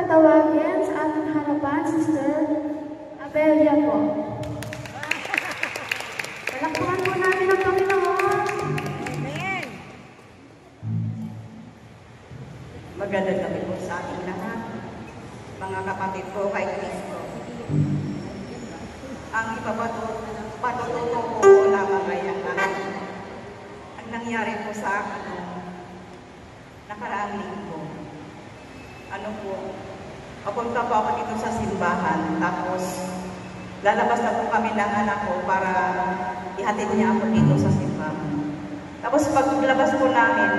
tatawagin sa ating harapan, Sister Abelia po. Palakpakan po natin ang Panginoon. Amen. Magandang gabi po sa ating lahat, mga kapatid ko kay Kristo. Ang ipapatututo ko lamang ay ang nangyari po sa akin nakaraang linggo. Ano po, papunta po ako dito sa simbahan, tapos lalabas na po kami ng anak ko para ihatid niya ako dito sa simbahan. Tapos paglabas po namin,